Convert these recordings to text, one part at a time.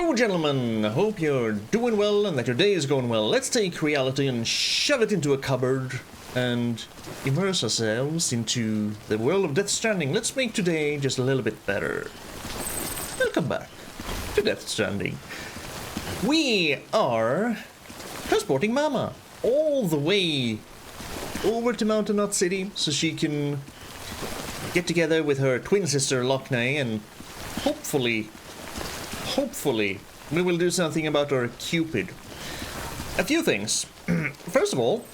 Hello gentlemen, hope you're doing well and that your day is going well. Let's take reality and shove it into a cupboard and immerse ourselves into the world of Death Stranding. Let's make today just a little bit better. Welcome back to Death Stranding. We are transporting Mama all the way over to Mountain Knot City so she can get together with her twin sister Lockne and hopefully we will do something about our Cupid. A few things. First of all,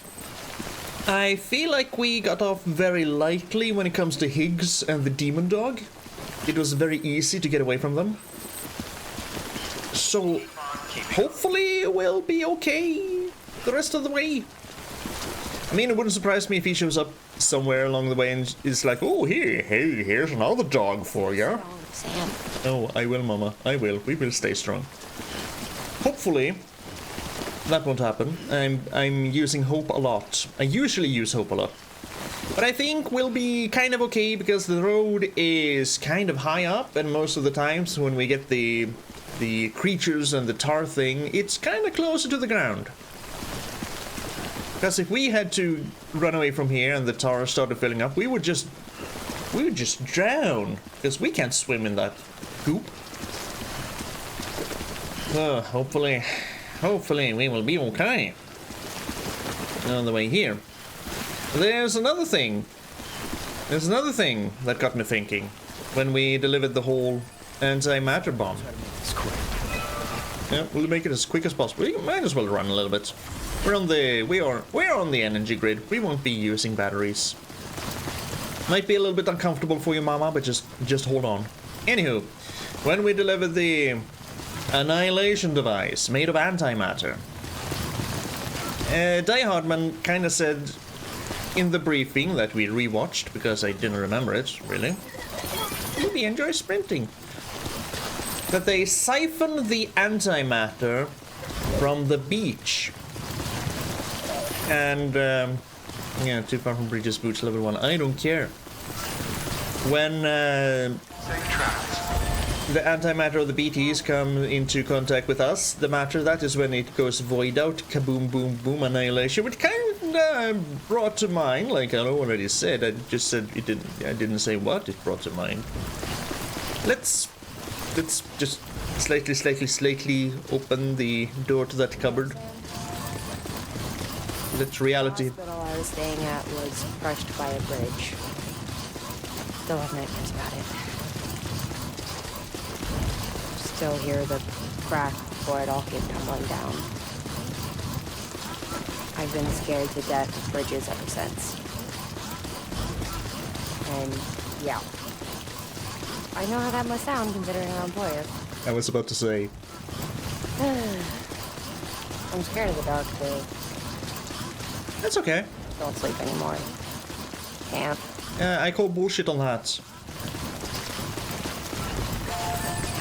I feel like we got off very lightly when it comes to Higgs and the demon dog. It was very easy to get away from them. So hopefully we'll be okay the rest of the way. I mean, it wouldn't surprise me if he shows up somewhere along the way and is like, oh, here's another dog for you. Sam. Oh, I will, Mama. I will. We will stay strong. Hopefully, that won't happen. I'm using hope a lot. I usually use hope a lot. But I think we'll be kind of okay because the road is kind of high up, and most of the times when we get the creatures and the tar thing, it's kind of closer to the ground. Because if we had to run away from here and the tar started filling up, we would just drown, because we can't swim in that goop. Hopefully we will be okay on the way here. There's another thing that got me thinking when we delivered the whole antimatter bomb. Yeah, we'll make it as quick as possible. We might as well run a little bit. We're on the energy grid. We won't be using batteries. Might be a little bit uncomfortable for you, Mama, but just hold on. Anywho, when we delivered the annihilation device made of antimatter, Die Hardman kind of said in the briefing that we rewatched, because I didn't remember it, really. Maybe enjoy sprinting. That they siphoned the antimatter from the beach. And, yeah, too far from Bridges Boots level 1. I don't care. When the antimatter of the BTs come into contact with us, the matter, that is when it goes void out, kaboom, boom, boom, annihilation, which kind of brought to mind, like I already said. I just said it didn't. I didn't say what it brought to mind. Let's just slightly open the door to that cupboard. That's reality. The hospital I was staying at was crushed by a bridge. Still have nightmares about it. Still hear the crack before it all came tumbling down. I've been scared to death of bridges ever since. And yeah, I know how that must sound considering I'm employer. I was about to say. I'm scared of the dark too. That's okay. Don't sleep anymore. Can't. I call bullshit on that.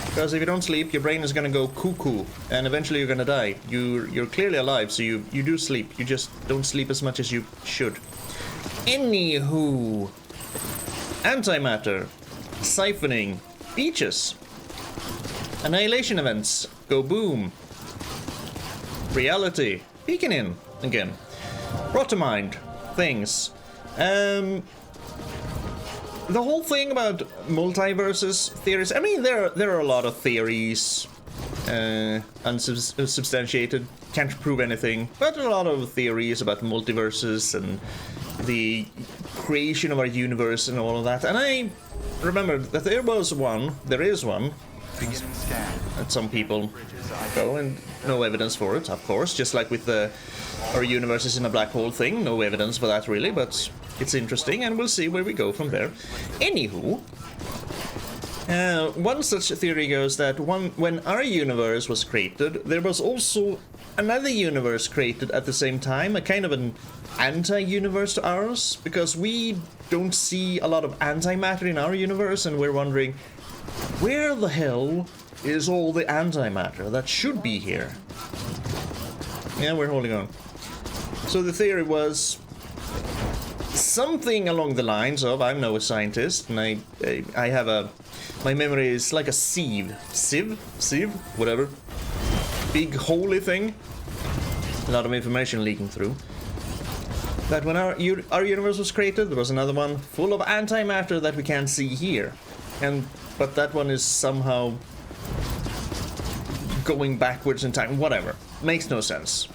Because if you don't sleep, your brain is gonna go cuckoo, and eventually you're gonna die. You're clearly alive, so you do sleep. You just don't sleep as much as you should. Anywho, antimatter, siphoning, beaches, annihilation events, go boom. Reality, peeking in again. Brought to mind things. The whole thing about multiverses theories. I mean, there are a lot of theories, unsubstantiated, can't prove anything, but a lot of theories about multiverses and the creation of our universe and all of that. And I remembered that there is one. That some people go, and no evidence for it, of course, just like with our universe is in a black hole thing. No evidence for that really, but it's interesting, and we'll see where we go from there. Anywho, one such theory goes that when our universe was created, there was also another universe created at the same time, a kind of an anti-universe to ours, because we don't see a lot of antimatter in our universe, and we're wondering, where the hell is all the antimatter that should be here? Yeah, we're holding on. So the theory was something along the lines of, I'm no scientist, and I have a My memory is like a sieve. Sieve? Whatever. Big holy thing. A lot of information leaking through. That when our universe was created, there was another one full of antimatter that we can't see here. But that one is somehow going backwards in time. Whatever. Makes no sense.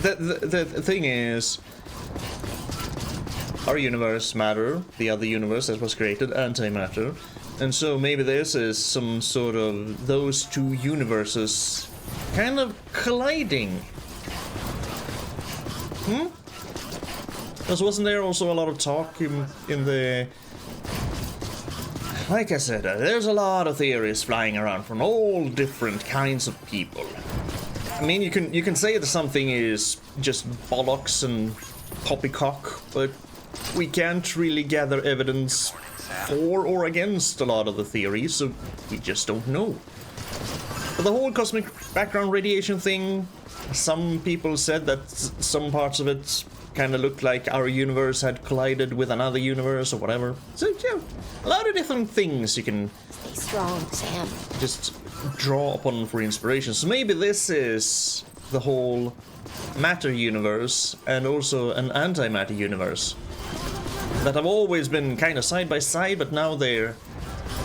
The thing is, our universe, matter, the other universe that was created, antimatter, and so maybe this is some sort of those two universes kind of colliding. Because wasn't there also a lot of talk in the... Like I said, there's a lot of theories flying around from all different kinds of people. I mean, you can say that something is just bollocks and poppycock, but we can't really gather evidence for or against a lot of the theories, so we just don't know. But the whole cosmic background radiation thing, some people said that some parts of it kind of looked like our universe had collided with another universe or whatever. So, yeah, a lot of different things you can... Stay strong, Sam. Just draw upon for inspiration. So maybe this is the whole matter universe and also an antimatter universe that have always been kind of side by side, but now they're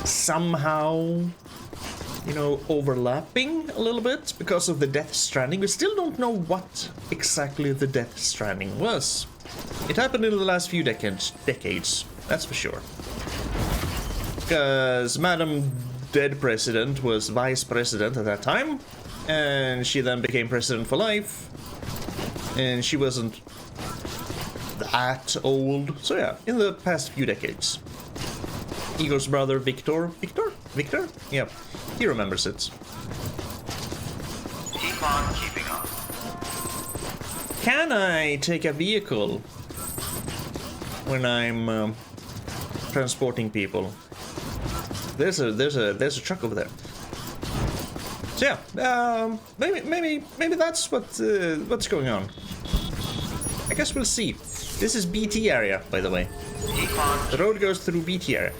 somehow, you know, overlapping a little bit because of the Death Stranding. We still don't know what exactly the Death Stranding was. It happened in the last few decades, that's for sure. Because Madam Dead President was vice president at that time, and she then became president for life, and she wasn't that old. So yeah, in the past few decades. Igor's brother Victor? Yeah, he remembers it. Keep on keeping on. Can I take a vehicle when I'm transporting people? There's a truck over there. So yeah, maybe that's what's going on. I guess we'll see. This is BT area, by the way. The road goes through BT area.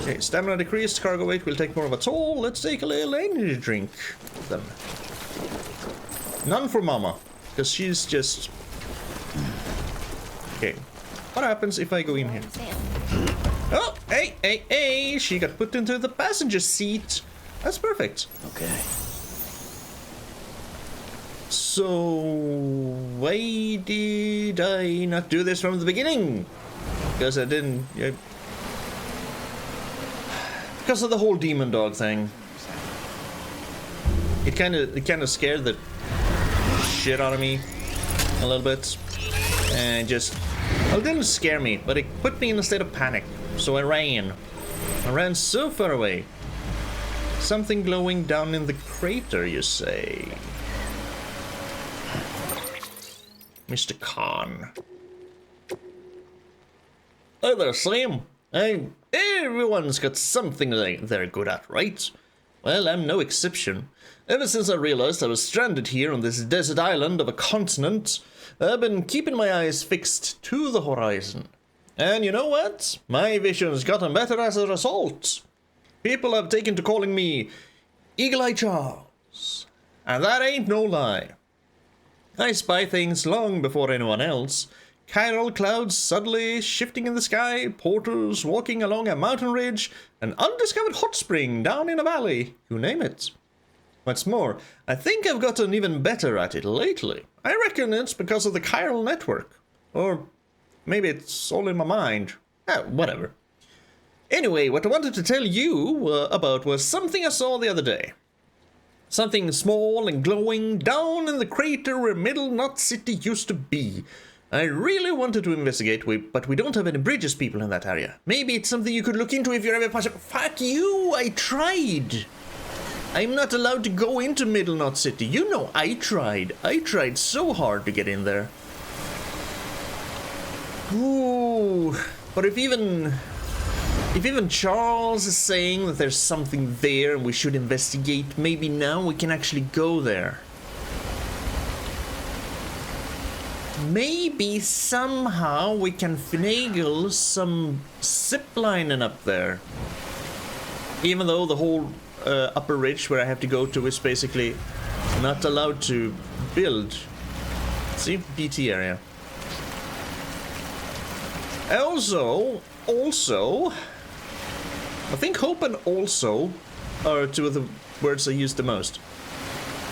Okay, stamina decreased, cargo weight will take more of a toll. Let's take a little energy drink then. None for Mama, because she's just... Okay, what happens if I go in here? Oh, hey, she got put into the passenger seat. That's perfect. Okay. So, why did I not do this from the beginning? Because I didn't... because of the whole demon dog thing. It kind of scared the shit out of me a little bit. And just... Well, it didn't scare me, but it put me in a state of panic. So I ran. I ran so far away. Something glowing down in the crater, you say? Mr. Khan. Hi there, Sam. Everyone's got something they're good at, right? Well, I'm no exception. Ever since I realized I was stranded here on this desert island of a continent, I've been keeping my eyes fixed to the horizon. And you know what? My vision's gotten better as a result. People have taken to calling me Eagle-Eye Charles. And that ain't no lie. I spy things long before anyone else. Chiral clouds suddenly shifting in the sky, porters walking along a mountain ridge, an undiscovered hot spring down in a valley, you name it. What's more, I think I've gotten even better at it lately. I reckon it's because of the chiral network. Or maybe it's all in my mind. Whatever. Anyway, what I wanted to tell you about was something I saw the other day. Something small and glowing down in the crater where Middle Knot City used to be. I really wanted to investigate, but we don't have any bridges people in that area. Maybe it's something you could look into if you're ever possible. Fuck you! I tried! I'm not allowed to go into Middle Knot City. You know, I tried. I tried so hard to get in there. Ooh, but if even Charles is saying that there's something there and we should investigate, maybe now we can actually go there. Maybe somehow we can finagle some ziplining up there. Even though the whole upper ridge where I have to go to is basically not allowed to build. See, BT area. Also, I think hope and also are two of the words I use the most.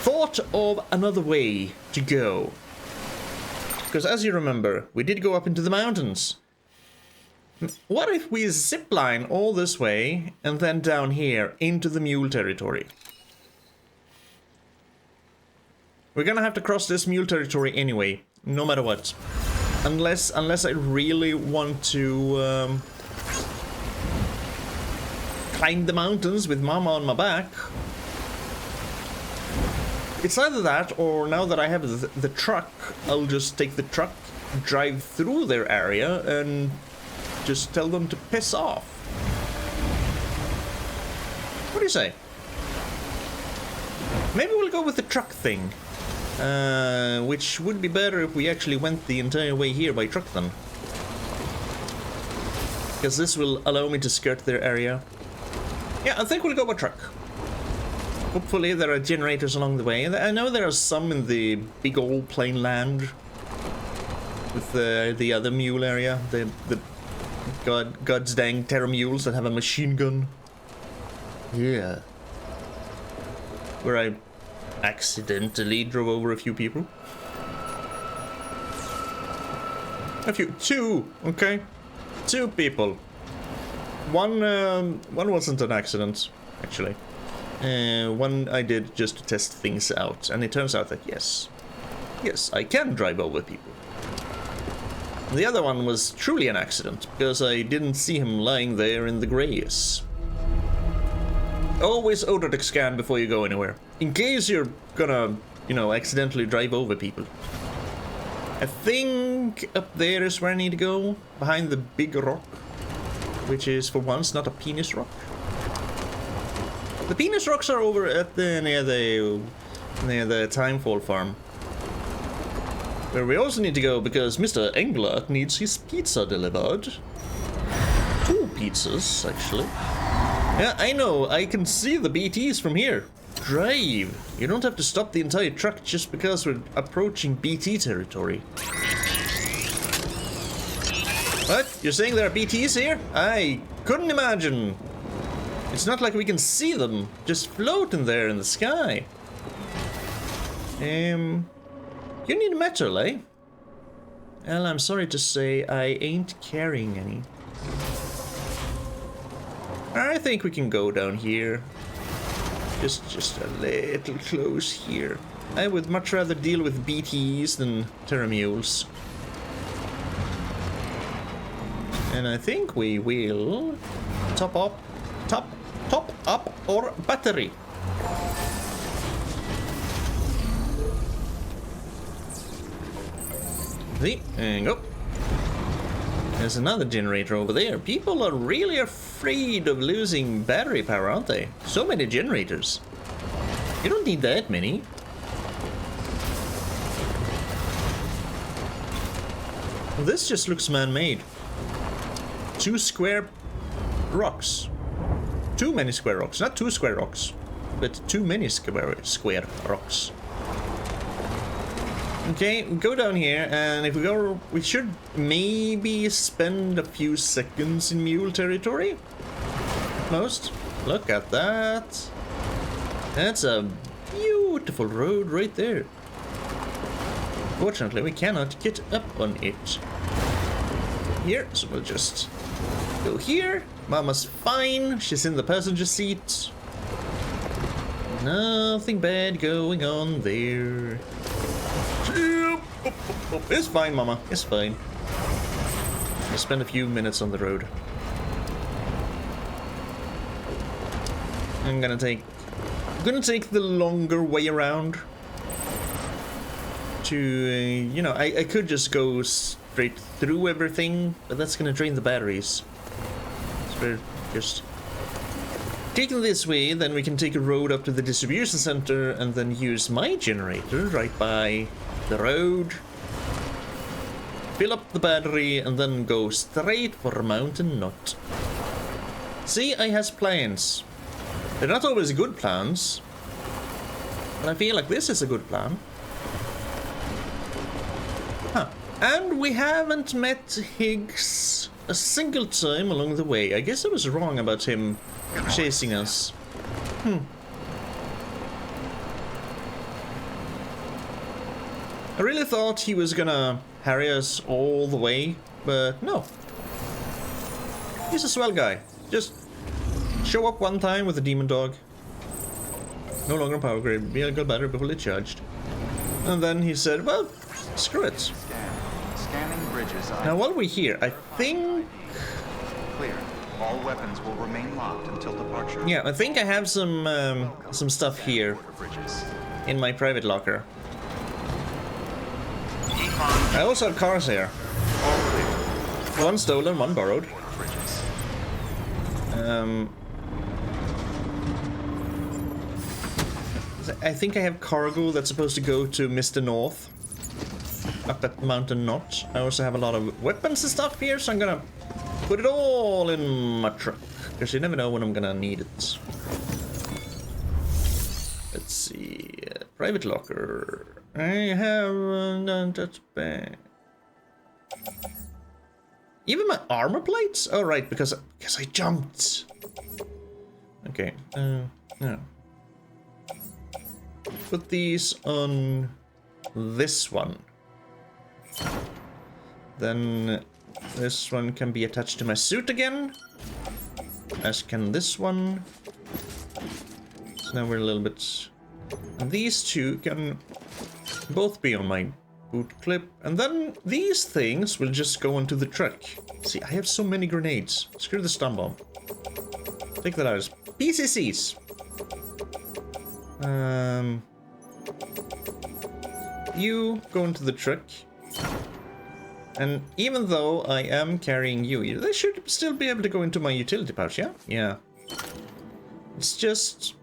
Thought of another way to go. Because as you remember, we did go up into the mountains. What if we zipline all this way and then down here into the mule territory? We're gonna have to cross this mule territory anyway, no matter what. Unless I really want to climb the mountains with Mama on my back. It's either that, or now that I have the truck, I'll just take the truck, drive through their area, and just tell them to piss off. What do you say? Maybe we'll go with the truck thing. Which would be better if we actually went the entire way here by truck then. Because this will allow me to skirt their area. Yeah, I think we'll go by truck. Hopefully there are generators along the way. I know there are some in the big old plain land. With the other mule area. The God's dang terror mules that have a machine gun. Yeah. Where I accidentally drove over a few people. Two, okay? 2 people. One wasn't an accident, actually. One I did just to test things out, and it turns out that yes, I can drive over people. The other one was truly an accident, because I didn't see him lying there in the grass. Always Odortic scan before you go anywhere, in case you're gonna, you know, accidentally drive over people. I think up there is where I need to go, behind the big rock, which is for once not a penis rock. The penis rocks are over at near the Timefall farm, where we also need to go because Mr. Engler needs his pizza delivered. 2 pizzas, actually. Yeah, I know, I can see the BTs from here. Drive! You don't have to stop the entire truck just because we're approaching BT territory. What? You're saying there are BTs here? I couldn't imagine. It's not like we can see them, just floating there in the sky. You need metal, eh? Well, I'm sorry to say, I ain't carrying any. I think we can go down here. Just a little close here. I would much rather deal with BTs than Terra Mules. And I think we will top up our battery. See, and go. There's another generator over there. People are really afraid of losing battery power, aren't they? So many generators. You don't need that many. Well, this just looks man-made. 2 square rocks. Too many square rocks. Not 2 square rocks, but too many square rocks. Okay, go down here, and if we go, we should maybe spend a few seconds in mule territory. Most. Look at that. That's a beautiful road right there. Fortunately, we cannot get up on it. Here, so we'll just go here. Mama's fine. She's in the passenger seat. Nothing bad going on there. It's fine, Mama. It's fine. I'll spend a few minutes on the road. I'm gonna take the longer way around. To you know, I could just go straight through everything, but that's gonna drain the batteries. So we're just taking this way. Then we can take a road up to the distribution center and then use my generator right by the road, fill up the battery, and then go straight for Mountain Nut. See, I has plans. They're not always good plans, but I feel like this is a good plan. Huh. And we haven't met Higgs a single time along the way. I guess I was wrong about him chasing us. I really thought he was gonna harry us all the way, but no. He's a swell guy. Just show up one time with a demon dog. No longer power grade. Vehicle battery fully charged. And then he said, well, screw it. Scanning bridges. Now while we're here, I think... Clear. All weapons will remain locked until departure. Yeah, I think I have some stuff here in my private locker. I also have cars here. One stolen, one borrowed. I think I have cargo that's supposed to go to Mr. North. Up at Mountain Notch. I also have a lot of weapons and stuff here, so I'm gonna put it all in my truck. Because you never know when I'm gonna need it. Let's see. Private locker. I have that bag. Even my armor plates? Oh, right, because I jumped. Okay. Yeah. Put these on this one. Then this one can be attached to my suit again. As can this one. So now we're a little bit... And these two can both be on my boot clip. And then these things will just go onto the truck. See, I have so many grenades. Screw the stun bomb. Take that out as PCCs. You go into the truck. And even though I am carrying you, they should still be able to go into my utility pouch, yeah? Yeah. It's just...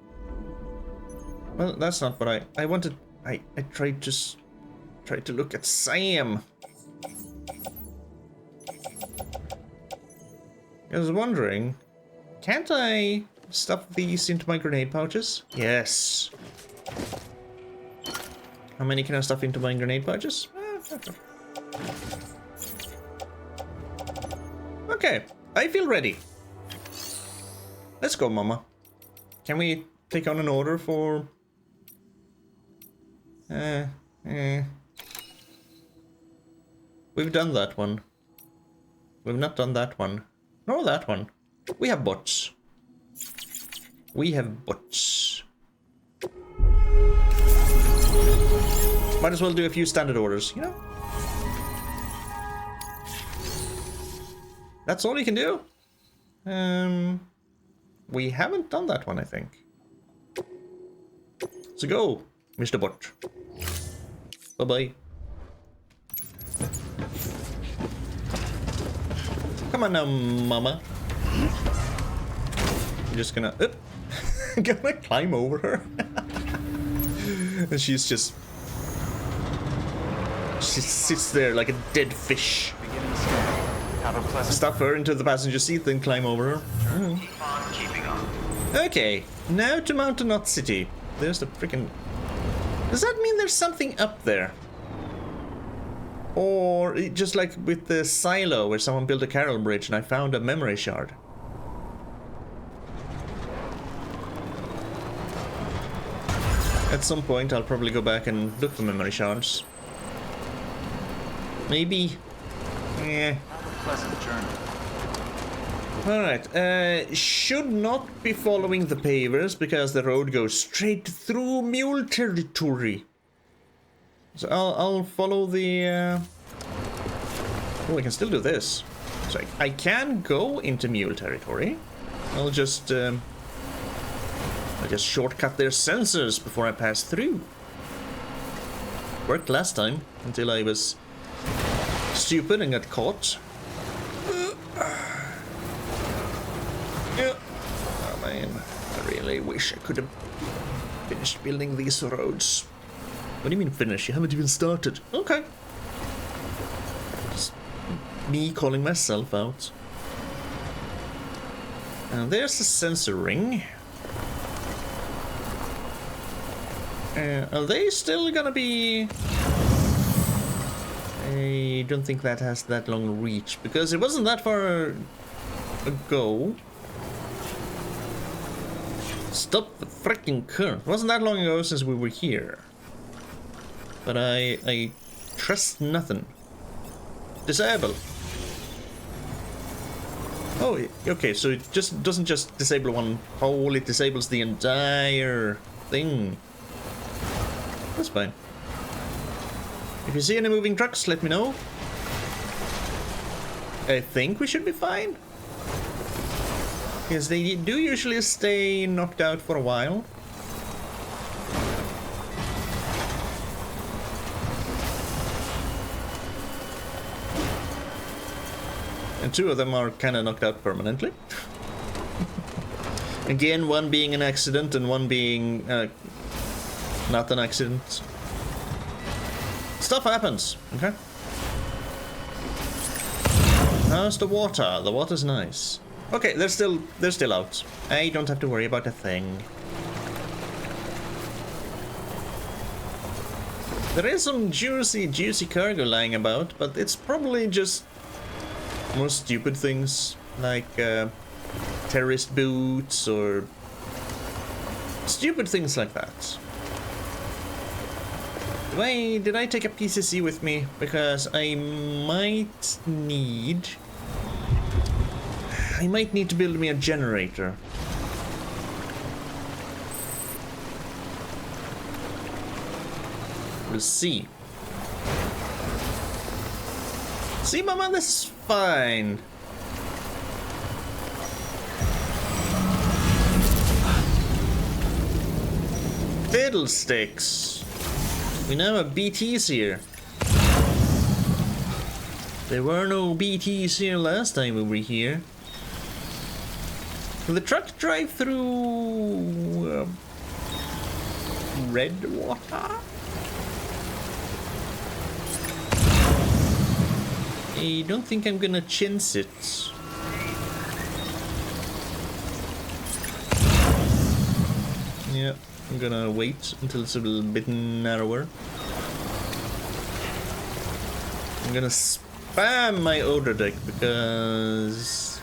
Well, that's not what I wanted. I tried to look at Sam. I was wondering, can't I stuff these into my grenade pouches? Yes. How many can I stuff into my grenade pouches? Okay, I feel ready. Let's go, Mama. Can we take on an order for... We've done that one. We've not done that one. Nor that one. We have bots. We have bots. Might as well do a few standard orders, you know? That's all you can do. We haven't done that one, I think. So go, Mr. Bot. Bye-bye. Come on now, Mama. I'm just gonna... gonna climb over her. And she's just... She sits there like a dead fish. Stuff her into the passenger seat, then climb over her. Okay, now to Mountain Knot City. There's the freaking... Does that mean there's something up there? Or just like with the silo where someone built a carrel bridge and I found a memory shard. At some point I'll probably go back and look for memory shards. Maybe. Yeah. Pleasant journey. Alright, should not be following the pavers because the road goes straight through mule territory. So I'll follow the... Oh, I can still do this. So I can go into mule territory. I'll just shortcut their sensors before I pass through. Worked last time until I was stupid and got caught. Yeah. Oh man, I really wish I could have finished building these roads. What do you mean finish? You haven't even started. Okay. Just me calling myself out. And there's the sensor ring. Are they still gonna be... I don't think that has that long reach, because it wasn't that far ago. Stop the freaking current. It wasn't that long ago since we were here. But I trust nothing. Disable. Oh, okay, so it just doesn't just disable one pole, it disables the entire thing. That's fine. If you see any moving trucks, let me know. I think we should be fine. Because they do usually stay knocked out for a while. And two of them are kind of knocked out permanently. Again, one being an accident and one being not an accident. Stuff happens, okay? How's the water? The water's nice. Okay, they're still out. I don't have to worry about a thing. There is some juicy cargo lying about, but it's probably just more stupid things like terrorist boots or stupid things like that. Did I take a PCC with me? Because I might need to build me a generator. We'll see. See, Mama, this is fine. Fiddlesticks. We now have BTs here. There were no BTs here last time we were here. Will the truck drive through red water? I don't think I'm gonna chance it. Yeah, I'm gonna wait until it's a little bit narrower. I'm gonna spam my order deck because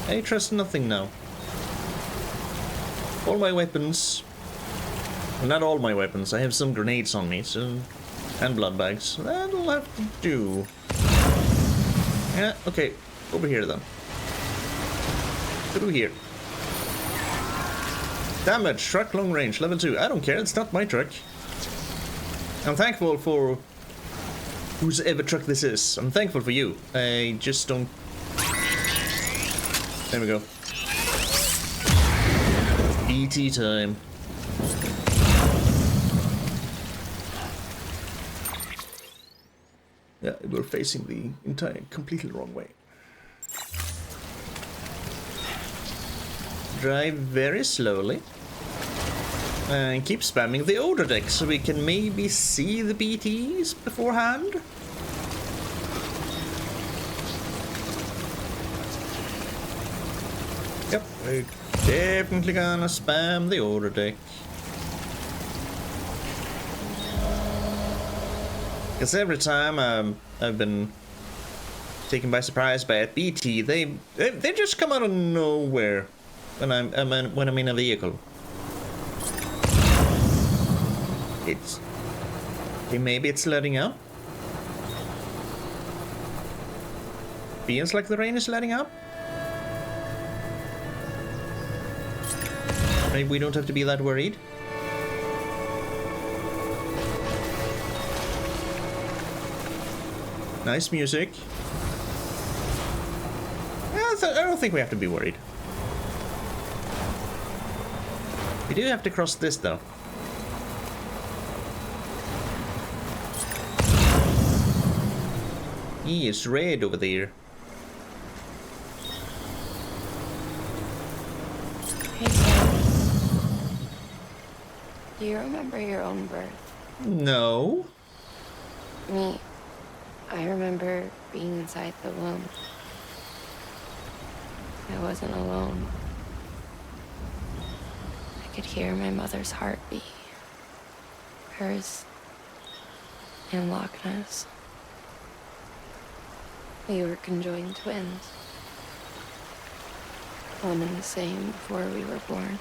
I trust nothing now. All my weapons, well, not all my weapons, I have some grenades on me, so, and blood bags, so that'll have to do. Yeah, okay, over here then. Through here. Damage, truck long range, level 2. I don't care, it's not my truck. I'm thankful for whose ever truck this is. I'm thankful for you. I just don't... There we go. BT time. Yeah, we're facing the entire completely wrong way. Drive very slowly. And keep spamming the order deck so we can maybe see the BTs beforehand. Yep, we're definitely gonna spam the order deck. Because every time I've been taken by surprise by a BT, they just come out of nowhere when I'm in a vehicle. Maybe it's letting up. Feels like the rain is letting up. Maybe we don't have to be that worried. Nice music. I don't think we have to be worried. We do have to cross this though. It's red over there. Hey, Sam. Do you remember your own birth? No. Me. I remember being inside the womb. I wasn't alone. I could hear my mother's heartbeat. hers and Lockne's. We were conjoined twins. One and the same before we were born.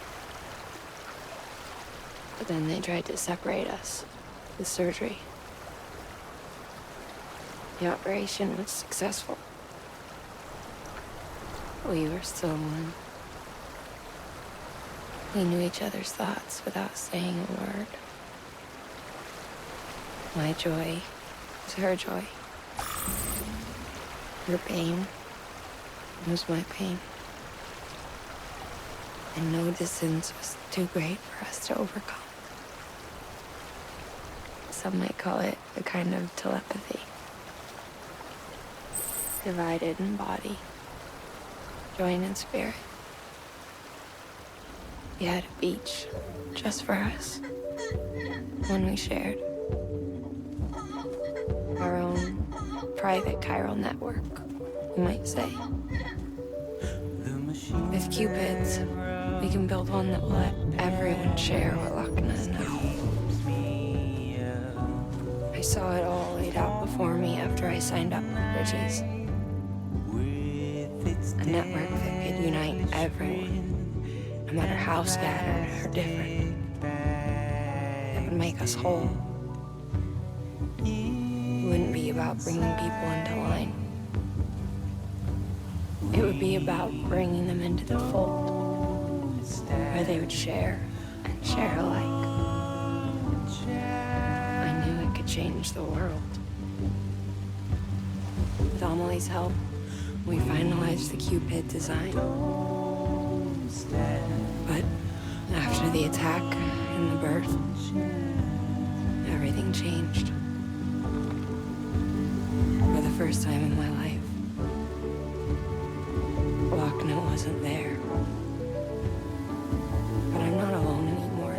But then they tried to separate us with surgery. The operation was successful. We were still one. We knew each other's thoughts without saying a word. My joy was her joy. Her pain was my pain. And no distance was too great for us to overcome. Some might call it a kind of telepathy. Divided in body, joined in spirit. We had a beach just for us. One we shared. Our own private chiral network, you might say. With Cupids, we can build one that will let everyone share what Lockne knows. I saw it all laid out before me after I signed up for Bridges. A network that could unite everyone, no matter how scattered or different. That would make us whole. It wouldn't be about bringing people into line. It would be about bringing them into the fold, where they would share and share alike. I knew it could change the world. With Amelie's help, we finalized the Cupid design. But after the attack and the birth, everything changed. For the first time in my life, Lockne wasn't there. But I'm not alone anymore.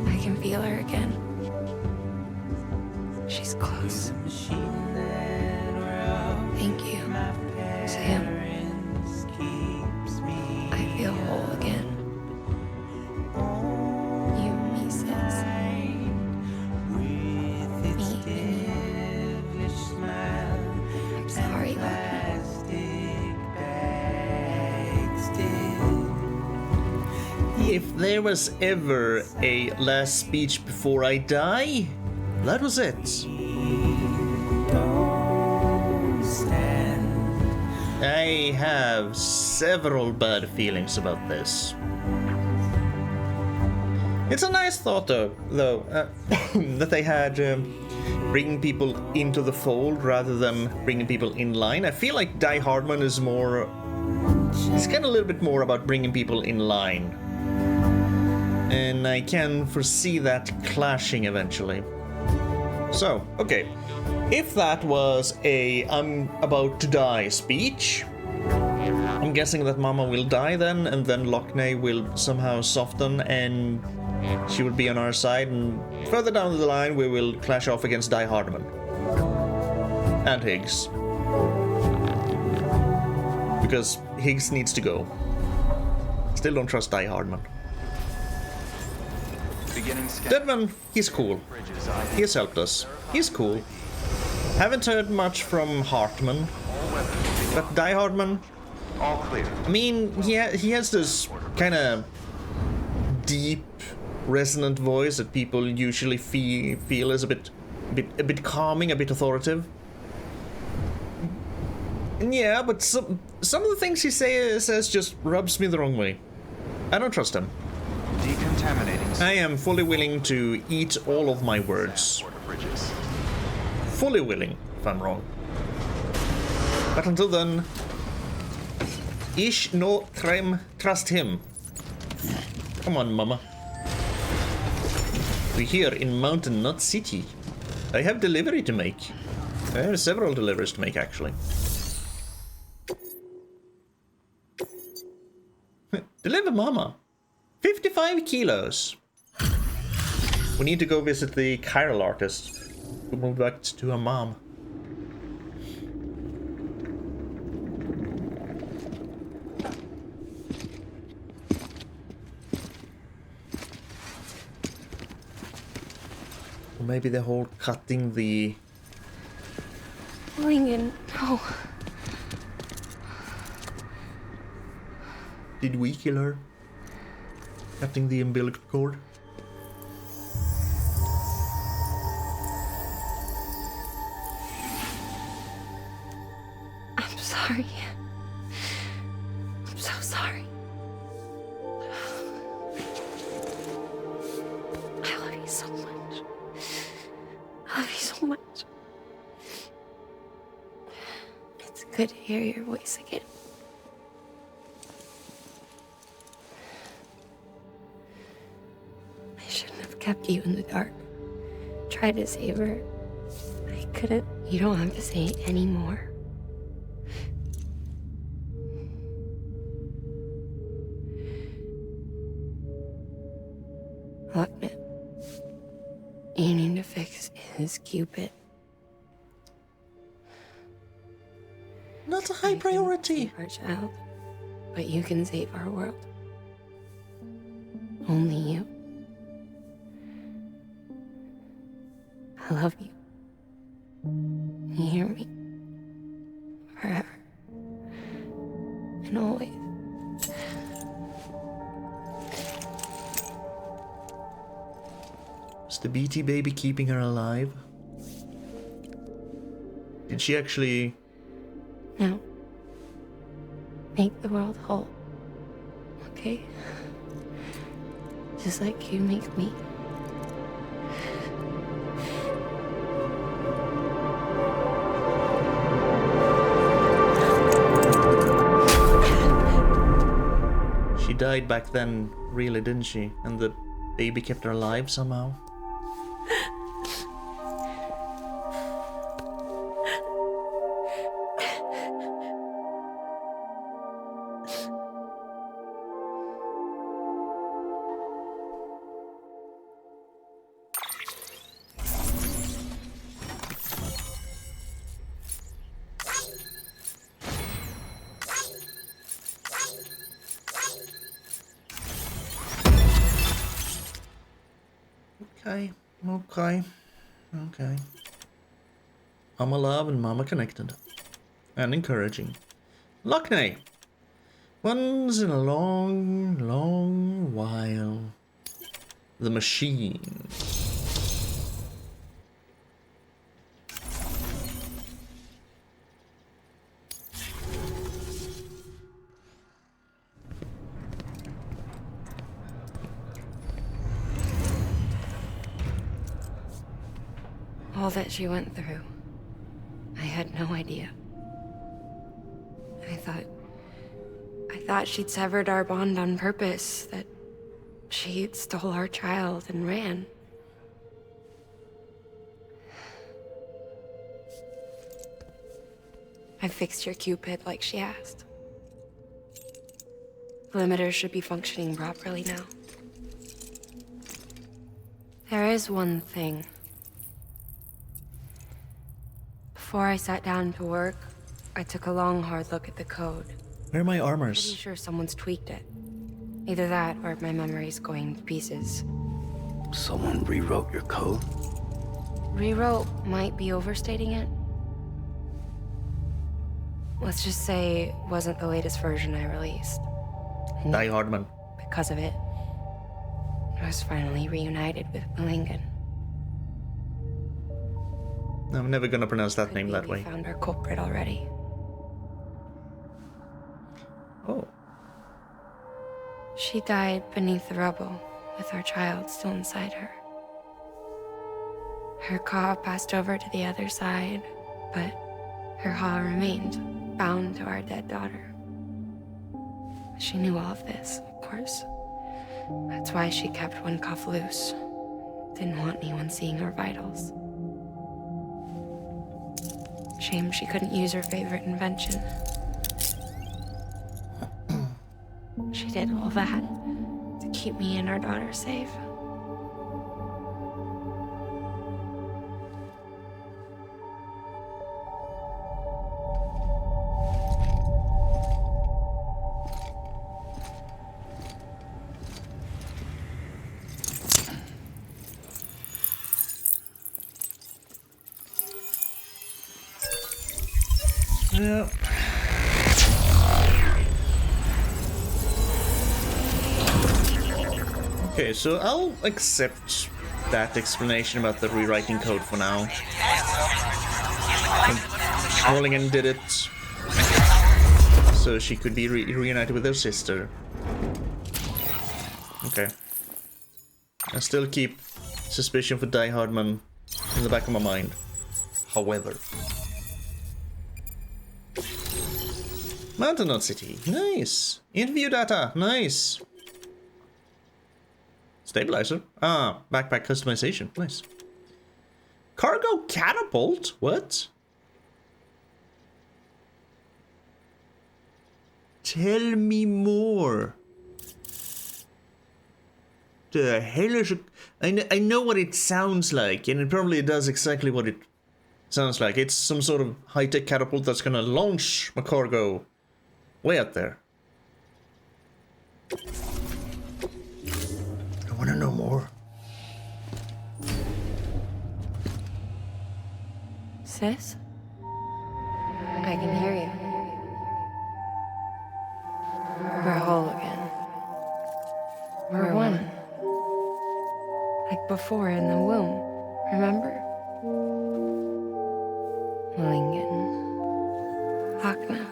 I can feel her again. She's close. Thank you, Sam. I feel whole again. You and me, sis. Me and you. I'm sorry, Lockne. If there was ever a last speech before I die, that was it. I have several bad feelings about this. It's a nice thought, though, that they had bringing people into the fold rather than bringing people in line. I feel like Die Hardman is more... It's kind of a little bit more about bringing people in line. And I can foresee that clashing eventually. So, okay. If that was a I'm about to die speech, I'm guessing that Mama will die then, and then Lockne will somehow soften and she will be on our side, and further down the line we will clash off against Die Hardman. And Higgs. Because Higgs needs to go. Still don't trust Die Hardman. Deadman, he's cool. He has helped us. He's cool. Haven't heard much from Hartman, but Die Hardman, All clear. I mean, he has this kind of deep, resonant voice that people usually feel is a bit calming, a bit authoritative. And yeah, but some of the things he says just rubs me the wrong way. I don't trust him. Decontaminating. I am fully willing to eat all of my words. Bridges. Fully willing, if I'm wrong. But until then, ish no trust him. Come on, Mama. We're here in Mountain Nut City. I have delivery to make. I have several deliveries to make, actually. Deliver Mama. 55 kilos. We need to go visit the chiral artist who moved back to her mom. Maybe the whole cutting the... Målingen, no. Did we kill her? Cutting the umbilical cord? I'm sorry. I'm so sorry. I love you so much. I love you so much. It's good to hear your voice again. I shouldn't have kept you in the dark. Tried to save her. I couldn't. You don't have to say any more. Lockne, you need to fix his Cupid. Not a high priority. Save our child, but you can save our world. Only you. I love you. You hear me? Forever. And always. Is the BT baby keeping her alive? Did she actually... No. Make the world whole. Okay? Just like you make me. She died back then, really, didn't she? And the baby kept her alive somehow? Okay. Mama love and Mama connected. And encouraging. Lockne! Once in a long, long while. The machine. All that she went through. I had no idea. I thought she'd severed our bond on purpose, that she stole our child and ran. I fixed your Cupid like she asked. The limiter should be functioning properly now. There is one thing. Before I sat down to work, I took a long, hard look at the code. Where are my Pretty armors? sure someone's tweaked it. Either that, or my memory's going to pieces. Someone rewrote your code? Rewrote might be overstating it. Let's just say it wasn't the latest version I released. And Die Hardman. because of it, I was finally reunited with Målingen. I'm never gonna pronounce that Could name be that we way. found our culprit already. Oh. She died beneath the rubble, with our child still inside her. Her caw passed over to the other side, but her paw remained, bound to our dead daughter. She knew all of this, of course. That's why she kept one cuff loose. Didn't want anyone seeing her vitals. Shame she couldn't use her favorite invention. She did all that to keep me and our daughter safe. Yeah. Okay, so I'll accept that explanation about the rewriting code for now. Målingen did it so she could be reunited with her sister. Okay. I still keep suspicion for Die Hardman in the back of my mind. However. Mountain City. Nice. Interview data. Nice. Stabilizer. Ah, backpack customization. Nice. Cargo catapult? What? Tell me more. The hell is it? I know what it sounds like, and it probably does exactly what it sounds like. It's some sort of high-tech catapult that's gonna launch my cargo way out there. I wanna know more. Sis? I can hear you. We're whole again. We're one. Like before in the womb, remember? Målingen. Lockne.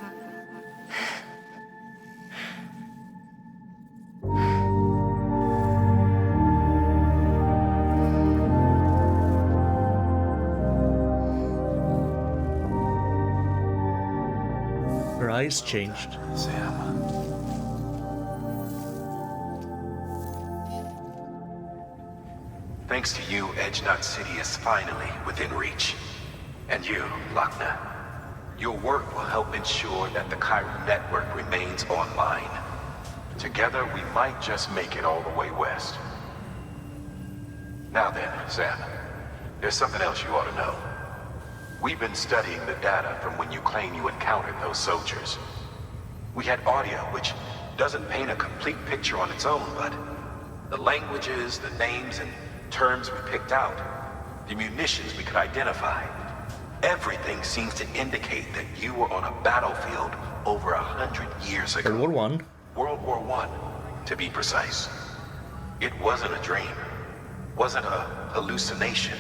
Her eyes changed. Sam. Thanks to you, Edgenut City is finally within reach. And you, Lockne, your work will help ensure that the Chiral network remains online. Together, we might just make it all the way west. Now then, Sam, there's something else you ought to know. We've been studying the data from when you claim you encountered those soldiers. We had audio, which doesn't paint a complete picture on its own, but the languages, the names, and terms we picked out, the munitions we could identify, everything seems to indicate that you were on a battlefield over 100 years ago. World War I. World War I, to be precise. It wasn't a dream. Wasn't a hallucination.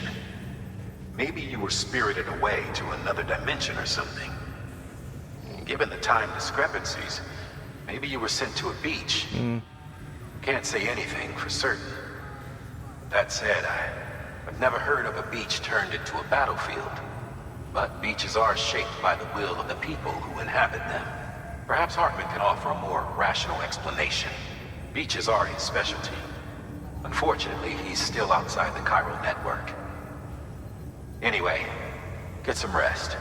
Maybe you were spirited away to another dimension or something. Given the time discrepancies, maybe you were sent to a beach. Can't say anything for certain. That said, I've never heard of a beach turned into a battlefield. But beaches are shaped by the will of the people who inhabit them. Perhaps Hartman can offer a more rational explanation. Beaches are his specialty. Unfortunately, he's still outside the Chiral network. Anyway, get some rest.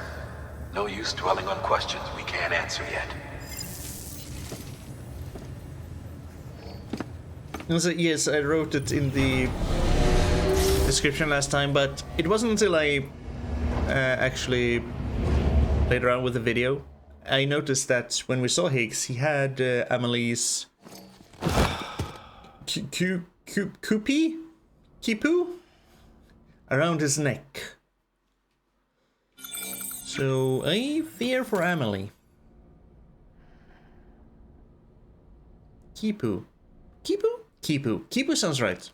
No use dwelling on questions we can't answer yet. Yes, I wrote it in the description last time, but it wasn't until I actually played around with the video. I noticed that when we saw Higgs, he had Amelie's Kipu around his neck. So I fear for Amelie. Kipu sounds right.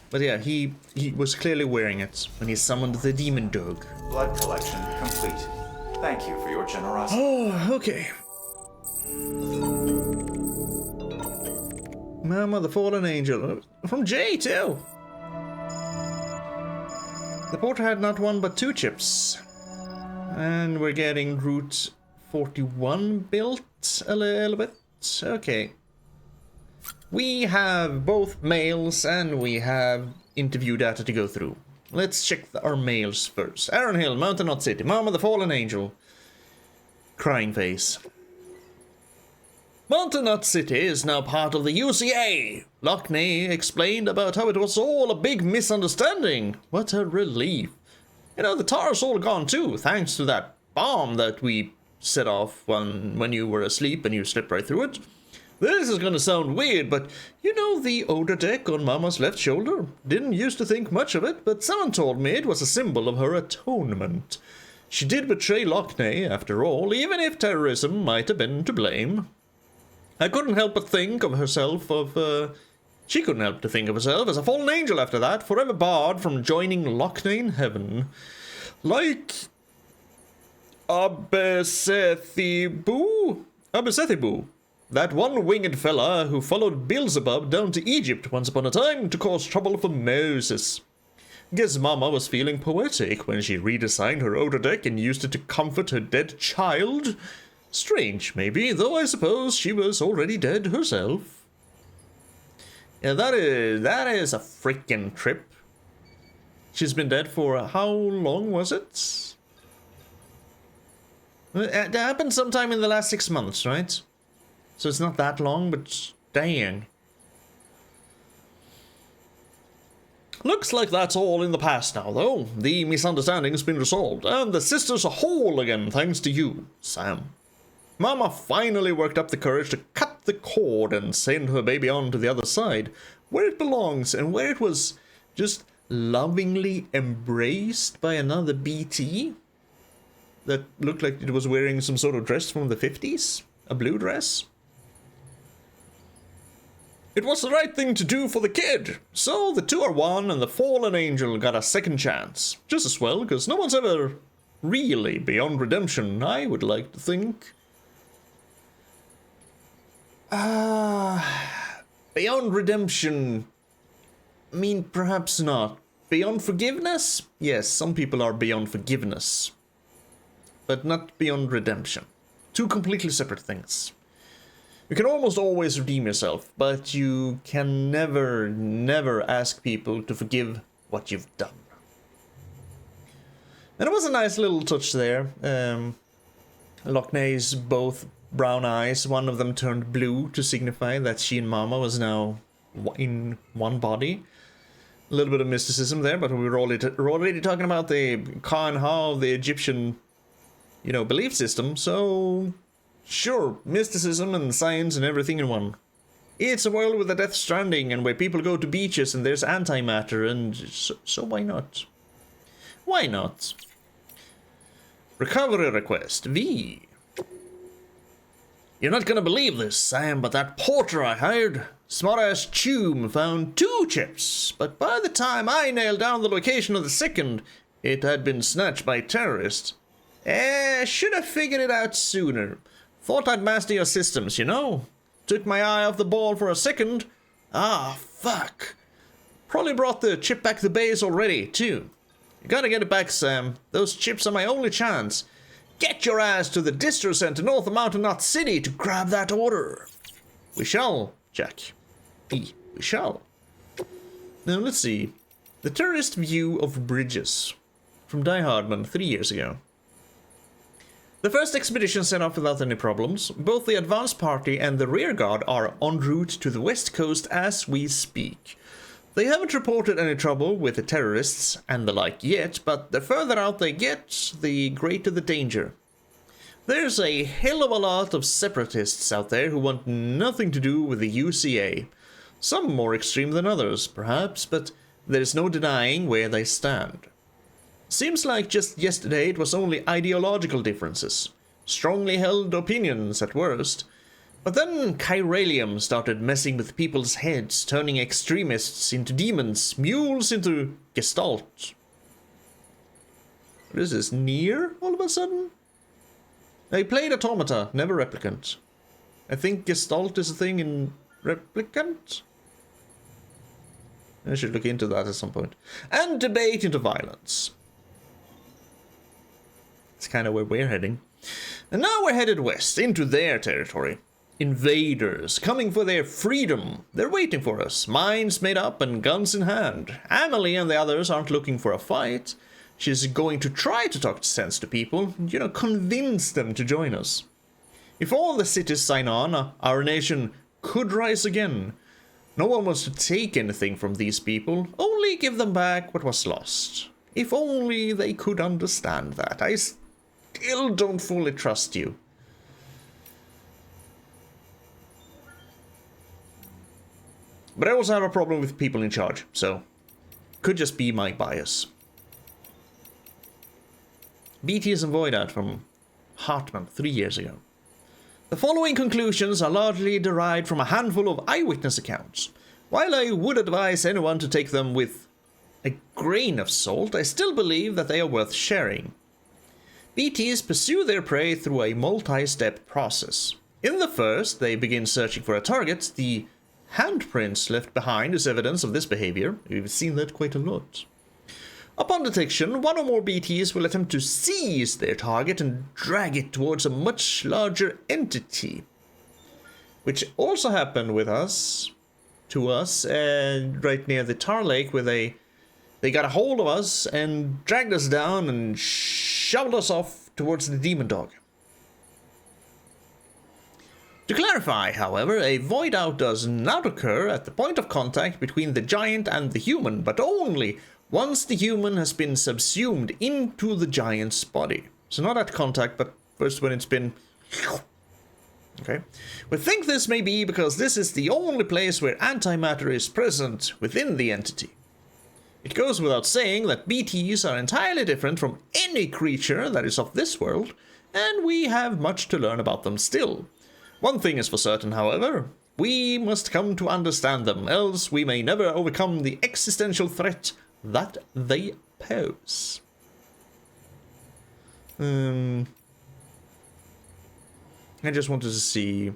But yeah, he was clearly wearing it when he summoned the demon dog. Blood collection complete. Thank you for your generosity. Oh, okay. Mama, the fallen angel. From Jay, too. The porter had not one but 2 chips. And we're getting Route 41 built a little bit. Okay. We have both mails and we have interview data to go through. Let's check our mails first. Aaron Hill, Mountain Knot City. Mama, the fallen angel. Crying face. Mountain Knot City is now part of the UCA. Lockne explained about how it was all a big misunderstanding. What a relief. You know, the tar's all gone too, thanks to that bomb that we set off when you were asleep and you slipped right through it. This is gonna sound weird, but you know the odor deck on Mama's left shoulder? Didn't used to think much of it, but someone told me it was a symbol of her atonement. She did betray Lockne, after all, even if terrorism might have been to blame. I couldn't help but think of herself she couldn't help to think of herself as a fallen angel after that, forever barred from joining Lockne in heaven. Like Abesethibu, that one-winged fella who followed Beelzebub down to Egypt once upon a time to cause trouble for Moses. Guess Mama was feeling poetic when she redesigned her outer deck and used it to comfort her dead child. Strange, maybe, though I suppose she was already dead herself. Yeah, that is a freaking trip. She's been dead for how long was it? It happened sometime in the last 6 months, right? So it's not that long, but dang. Looks like that's all in the past now, though. The misunderstanding's been resolved, and the sisters are whole again, thanks to you, Sam. Mama finally worked up the courage to cut the cord and send her baby on to the other side, where it belongs and where it was just lovingly embraced by another BT that looked like it was wearing some sort of dress from the 50s, a blue dress. It was the right thing to do for the kid, so the two are one and the fallen angel got a second chance. Just as well, because no one's ever really beyond redemption, I would like to think. Beyond redemption, I mean, perhaps not. Beyond forgiveness? Yes, some people are beyond forgiveness. But not beyond redemption. Two completely separate things. You can almost always redeem yourself, but you can never ask people to forgive what you've done. And it was a nice little touch there. Lockne's both brown eyes, one of them turned blue to signify that she and Mama was now in one body. A little bit of mysticism there, but we were already talking about the Khan Ha, the Egyptian, belief system, so sure, mysticism and science and everything in one. It's a world with a Death Stranding and where people go to beaches and there's antimatter, and so why not? Why not? Recovery request, V. You're not gonna believe this, Sam, but that porter I hired, smart-ass Choom, found 2 chips, but by the time I nailed down the location of the second, it had been snatched by terrorists. Should have figured it out sooner. Thought I'd master your systems, Took my eye off the ball for a second. Ah, fuck. Probably brought the chip back to base already, too. You gotta get it back, Sam. Those chips are my only chance. Get your ass to the distro center north of Mountain Knot City to grab that order. We shall, Jack. We shall. Now, let's see. The terrorist view of bridges. From Die Hardman 3 years ago. The first expedition set off without any problems. Both the advance party and the rear guard are en route to the west coast as we speak. They haven't reported any trouble with the terrorists and the like yet, but the further out they get, the greater the danger. There's a hell of a lot of separatists out there who want nothing to do with the UCA. Some more extreme than others, perhaps, but there's no denying where they stand. Seems like just yesterday it was only ideological differences. Strongly held opinions at worst. But then Chiralium started messing with people's heads, turning extremists into demons, mules into Gestalt. What is this, Nier, all of a sudden? I played Automata, never Replicant. I think Gestalt is a thing in Replicant? I should look into that at some point. And debate into violence. That's kind of where we're heading. And now we're headed west, into their territory. Invaders, coming for their freedom. They're waiting for us, minds made up and guns in hand. Amelie and the others aren't looking for a fight. She's going to try to talk sense to people, convince them to join us. If all the cities sign on, our nation could rise again. No one wants to take anything from these people, only give them back what was lost. If only they could understand that. I still don't fully trust you. But I also have a problem with people in charge, so could just be my bias. BTs and Void Out from Hartman 3 years ago. The following conclusions are largely derived from a handful of eyewitness accounts. While I would advise anyone to take them with a grain of salt, I still believe that they are worth sharing. BTs pursue their prey through a multi-step process. In the first, they begin searching for a target. The handprints left behind is evidence of this behavior. We've seen that quite a lot. Upon detection, one or more BTs will attempt to seize their target and drag it towards a much larger entity. Which also happened with us, right near the Tar Lake, where they got a hold of us and dragged us down and shoved us off towards the demon dog. To clarify, however, a void out does not occur at the point of contact between the giant and the human, but only once the human has been subsumed into the giant's body. So not at contact, but first when it's been... Okay. We think this may be because this is the only place where antimatter is present within the entity. It goes without saying that BTs are entirely different from any creature that is of this world, and we have much to learn about them still. One thing is for certain, however, we must come to understand them, else we may never overcome the existential threat that they pose. I just wanted to see...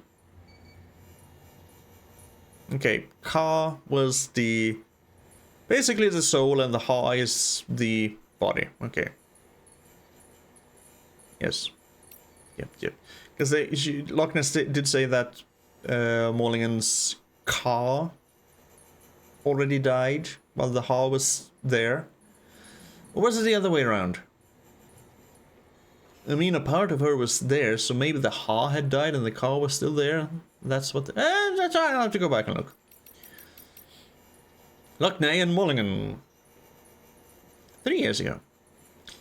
Okay, Ka was the... basically the soul and the Ha is the body. Okay. Yes. Yep. Because Lockne did say that Målingen's Ka already died while the Ha was there. Or was it the other way around? I mean, a part of her was there, so maybe the Ha had died and the Ka was still there. That's what... I'll have to go back and look. Lockne and Målingen. 3 years ago.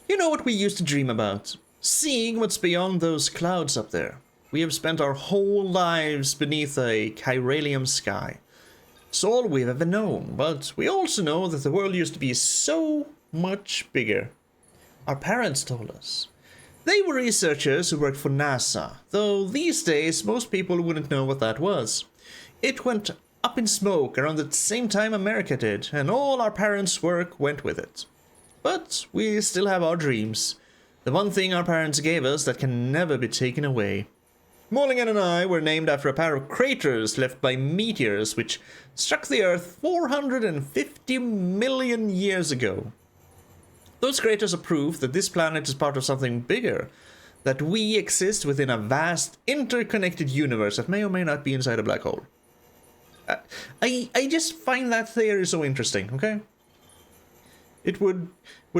You know what we used to dream about? Seeing what's beyond those clouds up there. We have spent our whole lives beneath a chiralium sky. It's all we've ever known, but we also know that the world used to be so much bigger. Our parents told us. They were researchers who worked for NASA, though these days most people wouldn't know what that was. It went up in smoke around the same time America did, and all our parents' work went with it. But we still have our dreams. The one thing our parents gave us that can never be taken away. Målingen and I were named after a pair of craters left by meteors which struck the Earth 450 million years ago. Those craters are proof that this planet is part of something bigger, that we exist within a vast, interconnected universe that may or may not be inside a black hole. I just find that theory so interesting, okay? It would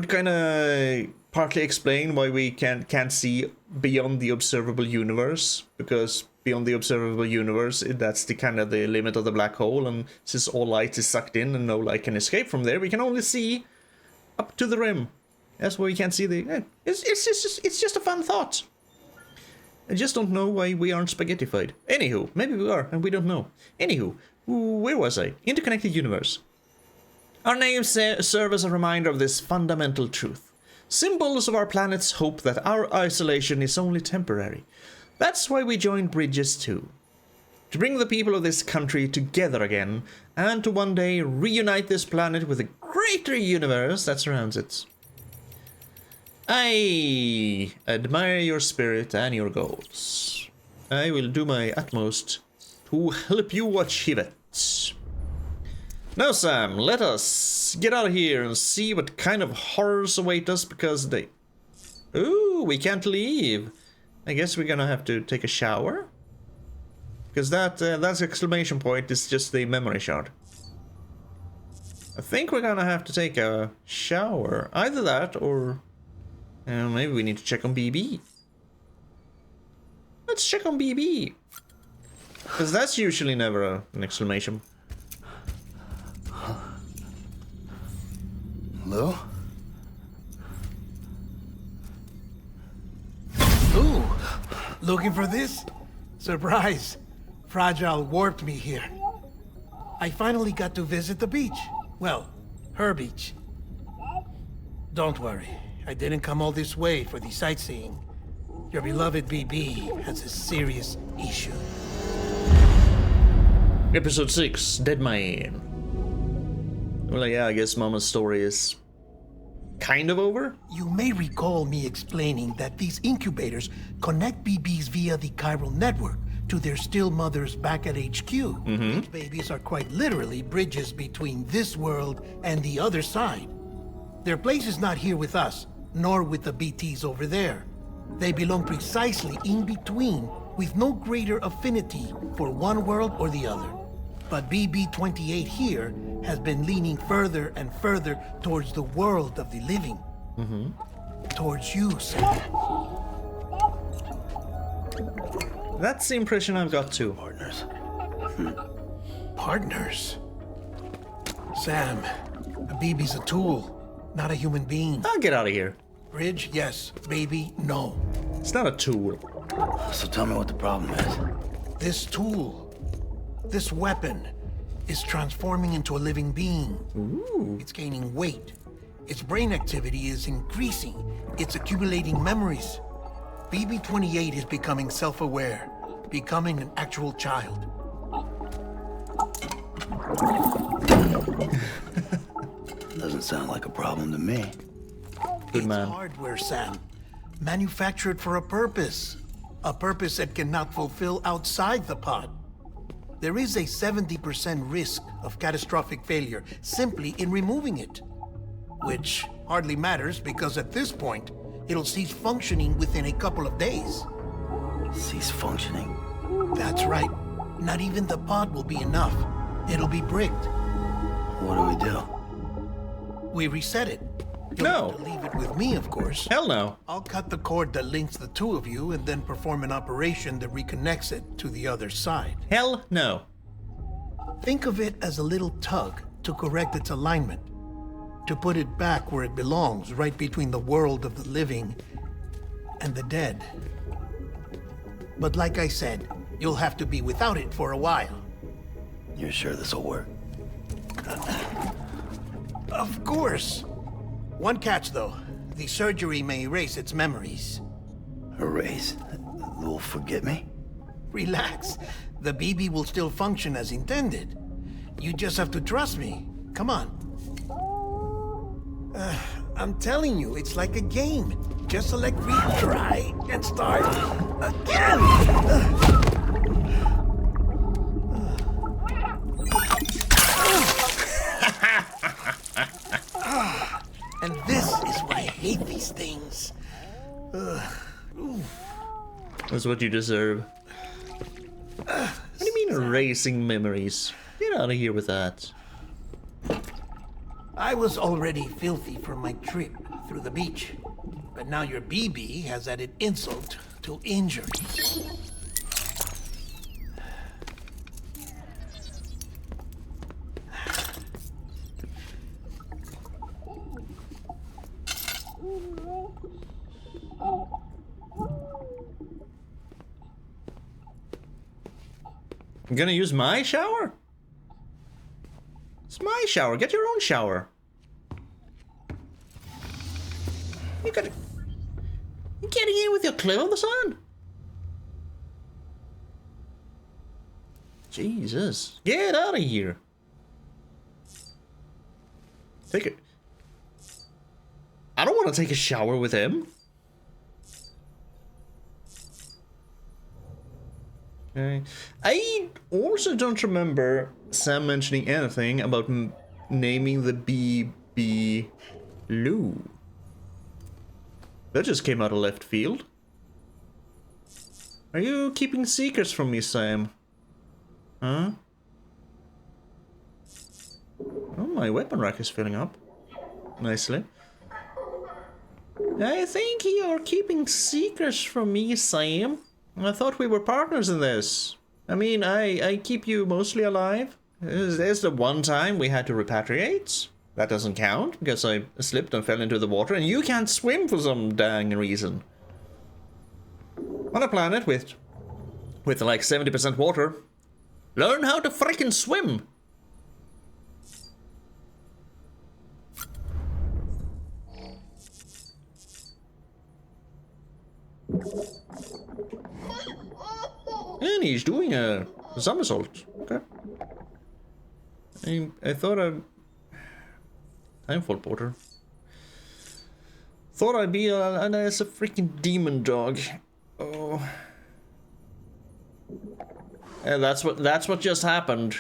kind of partly explain why we can't see beyond the observable universe, because beyond the observable universe, that's the kind of the limit of the black hole, and since all light is sucked in and no light can escape from there, we can only see up to the rim. That's why we can't see the... It's just a fun thought. I just don't know why we aren't spaghettified. Anywho, maybe we are, and we don't know. Anywho, where was I? Interconnected universe. Our names serve as a reminder of this fundamental truth. Symbols of our planet's hope that our isolation is only temporary. That's why we joined Bridges too. To bring the people of this country together again, and to one day reunite this planet with the greater universe that surrounds it. I admire your spirit and your goals. I will do my utmost to help you achieve it. Now, Sam, let us get out of here and see what kind of horrors await us, because they... Ooh, we can't leave. I guess we're gonna have to take a shower? Because that exclamation point is just the memory shard. I think we're gonna have to take a shower. Either that or... maybe we need to check on BB. Let's check on BB. Because that's usually never an exclamation. Hello? Ooh, looking for this? Surprise. Fragile warped me here. I finally got to visit the beach. Well, her beach. Don't worry, I didn't come all this way for the sightseeing. Your beloved BB has a serious issue. Episode 6, Deadman. Well, yeah, I guess Mama's story is kind of over. You may recall me explaining that these incubators connect BBs via the chiral network to their still mothers back at HQ. These babies are quite literally bridges between this world and the other side. Their place is not here with us, nor with the BTs over there. They belong precisely in between, with no greater affinity for one world or the other. But BB-28 here has been leaning further and further towards the world of the living. Towards you, Sam. That's the impression I've got too. Partners. Partners? Sam, a BB's a tool, not a human being. I'll get out of here. Bridge, yes. Baby, no. It's not a tool. So tell me what the problem is. This tool, this weapon, is transforming into a living being. Ooh. It's gaining weight. Its brain activity is increasing. It's accumulating memories. BB-28 is becoming self-aware, becoming an actual child. Doesn't sound like a problem to me. Good man. It's hardware, Sam. Manufactured for a purpose. A purpose it cannot fulfill outside the pod. There is a 70% risk of catastrophic failure simply in removing it. Which hardly matters because at this point, it'll cease functioning within a couple of days. Cease functioning? That's right. Not even the pod will be enough. It'll be bricked. What do we do? We reset it. You'll No. have to leave it with me, of course. Hell no. I'll cut the cord that links the two of you and then perform an operation that reconnects it to the other side. Hell no. Think of it as a little tug to correct its alignment, to put it back where it belongs, right between the world of the living and the dead. But like I said, you'll have to be without it for a while. You're sure this'll work? Of course. One catch, though. The surgery may erase its memories. Erase? They'll forget me? Relax. The BB will still function as intended. You just have to trust me. Come on. I'm telling you, it's like a game. Just select retry and start again. And this is why I hate these things. That's what you deserve. What do you mean erasing memories? Get out of here with that. I was already filthy from my trip through the beach. But now your BB has added insult to injury. I'm gonna use my shower? It's my shower. Get your own shower. You getting in with your clothes on? Jesus. Get out of here. Take it. I don't want to take a shower with him. Okay. I also don't remember Sam mentioning anything about naming the BB Lou. That just came out of left field. Are you keeping secrets from me, Sam? Huh? Oh, my weapon rack is filling up. Nicely. I think you're keeping secrets from me, Sam. I thought we were partners in this. I mean, I keep you mostly alive. There's the one time we had to repatriate. That doesn't count, because I slipped and fell into the water, and you can't swim for some dang reason. On a planet with like 70% water, learn how to frickin' swim! And he's doing a somersault. Okay. I thought time for Porter. Thought I'd be as a freaking demon dog. Oh. And that's what just happened.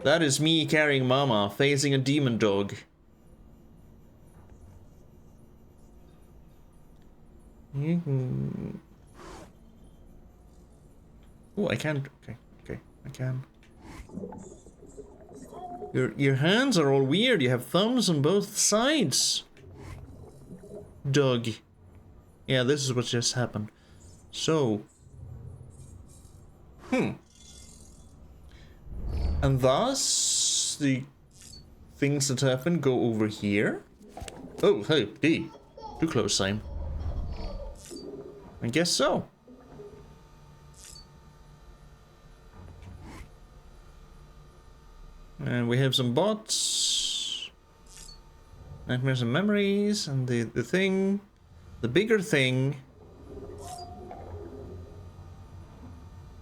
That is me carrying Mama, facing a demon dog. Oh, I can't. Okay, I can. Your hands are all weird. You have thumbs on both sides. Doug. Yeah, this is what just happened. So. And thus, the things that happen go over here. Oh, hey, D. Too close, Sam. I guess so. And we have some bots. Nightmares and memories, and the thing. The bigger thing.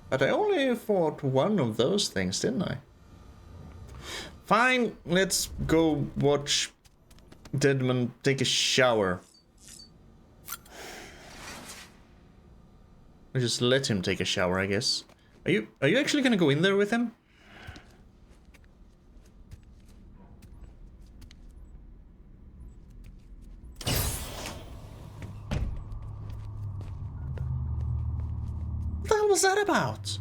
But I only fought one of those things, didn't I? Fine, let's go watch Deadman take a shower. I just let him take a shower, I guess. Are you actually gonna go in there with him? What the hell was that about?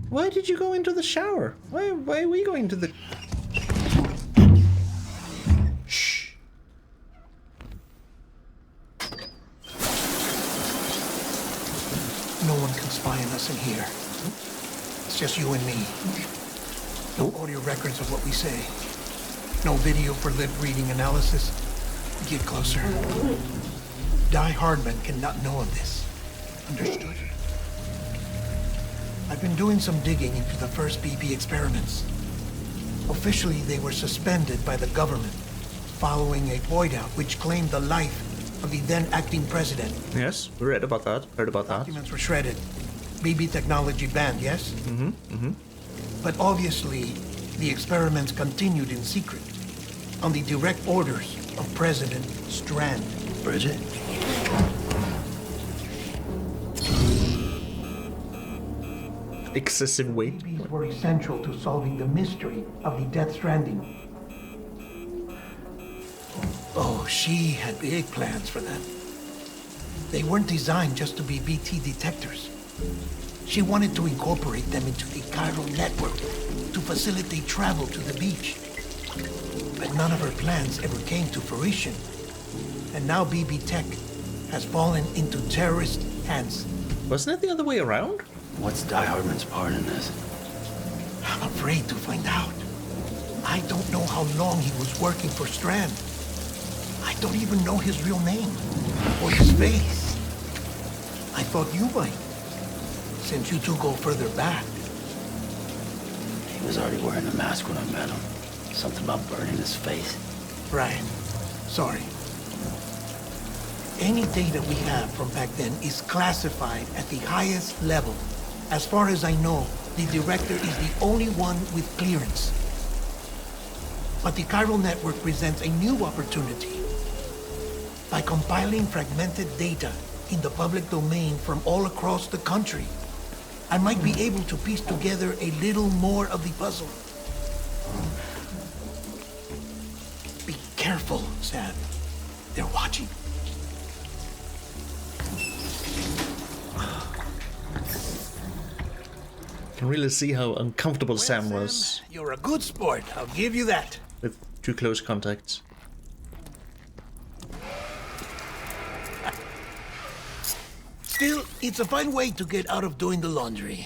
Why did you go into the shower? Why are we going to the... Shh. No one can spy on us in here. It's just you and me. No audio records of what we say. No video for lip reading analysis. Get closer. Die Hardman cannot know of this. Understood? I've been doing some digging into the first BB experiments. Officially, they were suspended by the government following a void out which claimed the life of the then acting president. Yes, we read about that. Heard about that. Documents were shredded. BB technology banned, yes? But obviously, the experiments continued in secret, on the direct orders of President Strand. Bridget? Excessive weight. BBs were essential to solving the mystery of the Death Stranding. Oh, she had big plans for them. They weren't designed just to be BT detectors. She wanted to incorporate them into the chiral network to facilitate travel to the beach. But none of her plans ever came to fruition. And now BB Tech has fallen into terrorist hands. Wasn't it the other way around? What's Die Hardman's part in this? I'm afraid to find out. I don't know how long he was working for Strand. I don't even know his real name or his face. I thought you might, since you two go further back. He was already wearing a mask when I met him. Something about burning his face. Right. Sorry. Any data we have from back then is classified at the highest level. As far as I know, the director is the only one with clearance. But the chiral network presents a new opportunity. By compiling fragmented data in the public domain from all across the country, I might be able to piece together a little more of the puzzle. Be careful, Sam. They're watching. Can really see how uncomfortable Sam was You're a good sport, I'll give you that. with too close contact. Still, it's a fine way to get out of doing the laundry.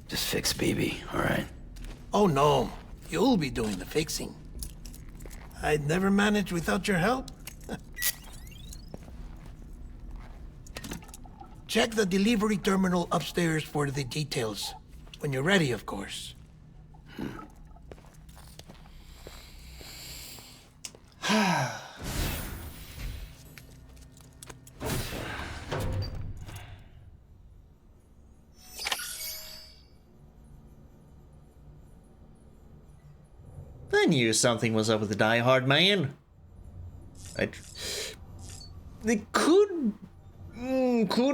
Just fix BB, all right? Oh no, you'll be doing the fixing. I'd never manage without your help. Check the delivery terminal upstairs for the details. When you're ready, of course. I knew something was up with the Die Hard man. It could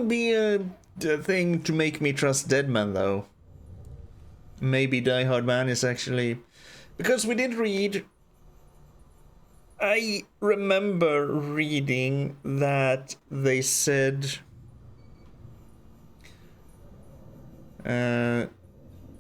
be a thing to make me trust Deadman, though. Maybe Die Hard Man is actually... Because we did read... I remember reading that they said... there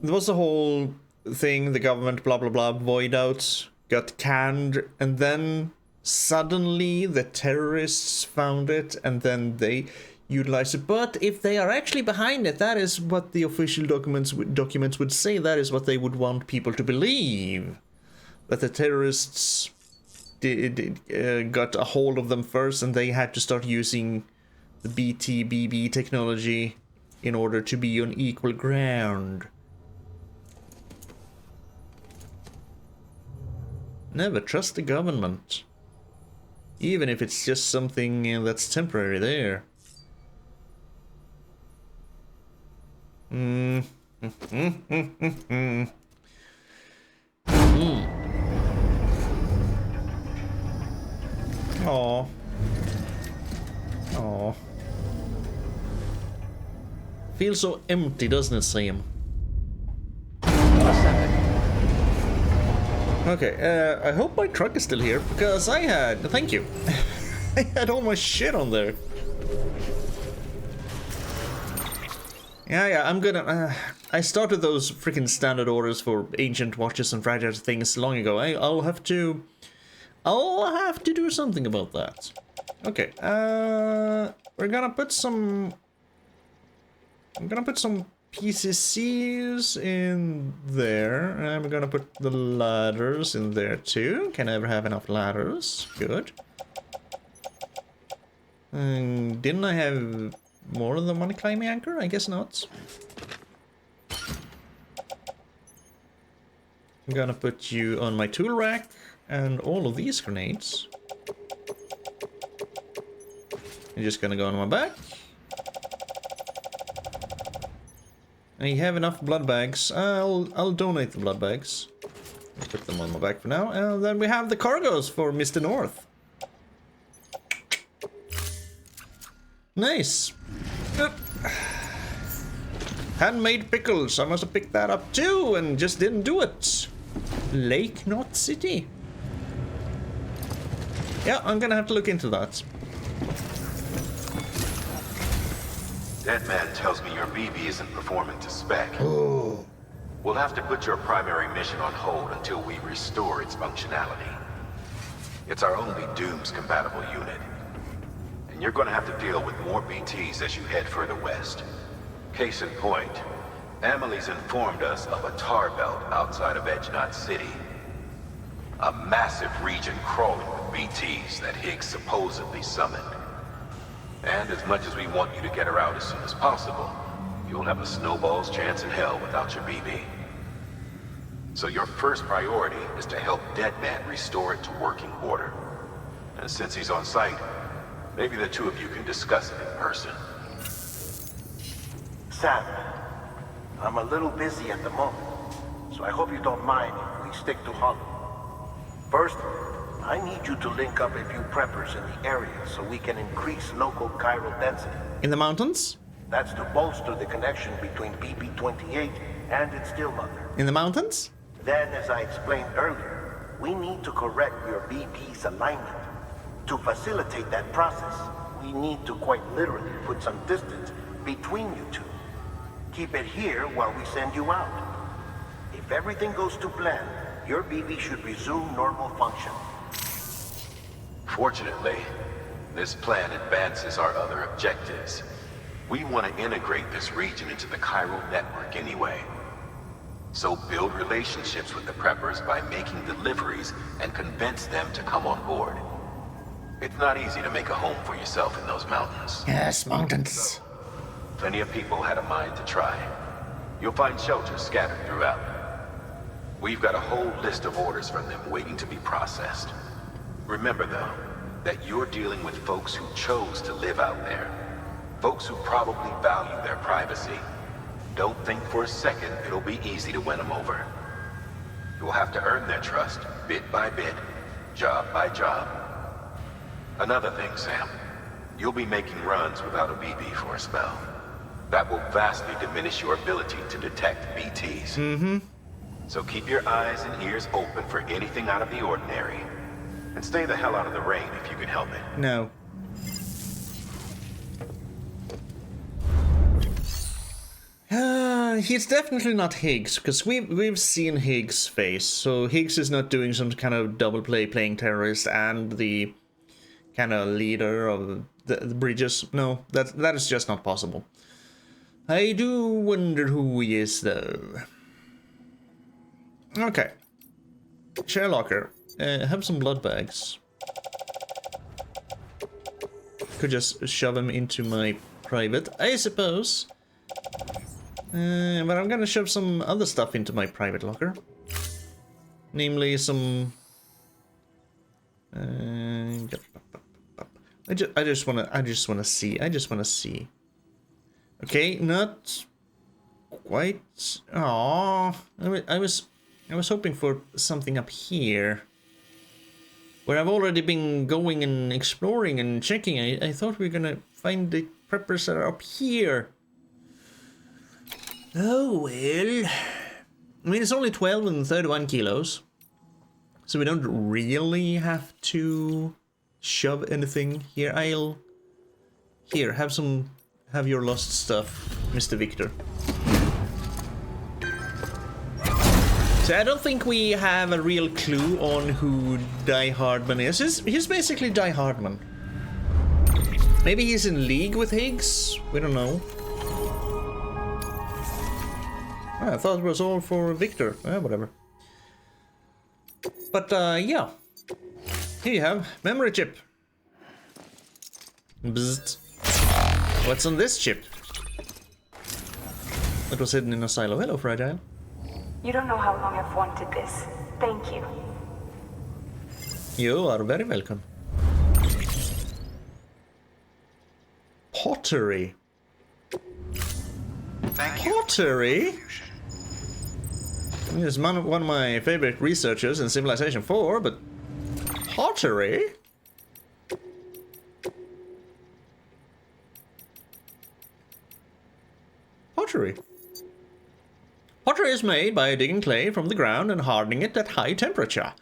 was a whole thing, the government, blah blah blah, void out, got canned, and then suddenly the terrorists found it, and then they utilized it. But if they are actually behind it, that is what the official documents would say. That is what they would want people to believe, that the terrorists got a hold of them first, and they had to start using the BT/BB technology in order to be on equal ground. Never trust the government, even if it's just something that's temporary there. Aww. Aww. Feels so empty, doesn't it, Sam? Okay, I hope my truck is still here, because I had... Thank you. I had all my shit on there. Yeah, I'm gonna... I started those freaking standard orders for ancient watches and fragile things long ago. I'll have to do something about that. Okay, we're gonna put some... I'm gonna put some PCCs in there, and I'm gonna put the ladders in there too. Can I ever have enough ladders? Good. Didn't I have more than one climbing anchor? I guess not. I'm gonna put you on my tool rack and all of these grenades. I'm just gonna go on my back. I have enough blood bags. I'll donate the blood bags. I'll put them on my back for now. And then we have the cargoes for Mr. North. Nice. Handmade pickles. I must have picked that up too and just didn't do it. Lake Knot City. Yeah, I'm gonna have to look into that. Deadman tells me your BB isn't performing to spec. Oh. We'll have to put your primary mission on hold until we restore its functionality. It's our only Dooms-compatible unit. And you're gonna have to deal with more BTs as you head further west. Case in point, Amelie's informed us of a tar belt outside of Edge Knot City. A massive region crawling with BTs that Higgs supposedly summoned. And as much as we want you to get her out as soon as possible, you'll have a snowball's chance in hell without your BB. So your first priority is to help Deadman restore it to working order. And since he's on site, maybe the two of you can discuss it in person. Sam, I'm a little busy at the moment, so I hope you don't mind if we stick to Hollow. First, I need you to link up a few preppers in the area so we can increase local chiral density. In the mountains? That's to bolster the connection between BB-28 and its still mother. In the mountains? Then, as I explained earlier, we need to correct your BB's alignment. To facilitate that process, we need to quite literally put some distance between you two. Keep it here while we send you out. If everything goes to plan, your BB should resume normal function. Fortunately, this plan advances our other objectives. We want to integrate this region into the chiral network anyway. So build relationships with the preppers by making deliveries and convince them to come on board. It's not easy to make a home for yourself in those mountains. Yes, mountains. Plenty of people had a mind to try. You'll find shelters scattered throughout. We've got a whole list of orders from them waiting to be processed. Remember, though, that you're dealing with folks who chose to live out there. Folks who probably value their privacy. Don't think for a second it'll be easy to win them over. You will have to earn their trust, bit by bit, job by job. Another thing, Sam. You'll be making runs without a BB for a spell. That will vastly diminish your ability to detect BTs. Mm-hmm. So keep your eyes and ears open for anything out of the ordinary. And stay the hell out of the rain if you can help it. No. He's definitely not Higgs, because we've seen Higgs' face, so Higgs is not doing some kind of double play playing terrorist and the kind of leader of the bridges. No, that is just not possible. I do wonder who he is, though. Okay. Share locker. Have some blood bags. Could just shove him into my private, I suppose. But I'm gonna shove some other stuff into my private locker. Namely some... I just wanna see. Okay, not quite. Aww, I was hoping for something up here, where I've already been going and exploring and checking. I thought we were gonna find the preppers that are up here. Oh well. I mean, it's only 12 and 31 kilos, so we don't really have to shove anything here. Here, have your lost stuff, Mr. Victor. So I don't think we have a real clue on who Die Hardman is. He's basically Die Hardman. Maybe he's in league with Higgs? We don't know. I thought it was all for Victor. Whatever. But yeah. Here you have memory chip. Bzzzt. What's on this chip? It was hidden in a silo. Hello, Fragile. You don't know how long I've wanted this. Thank you. You are very welcome. Pottery. Thank you. Pottery? He's one of my favorite researchers in Civilization 4, but pottery? Pottery. Pottery is made by digging clay from the ground and hardening it at high temperature.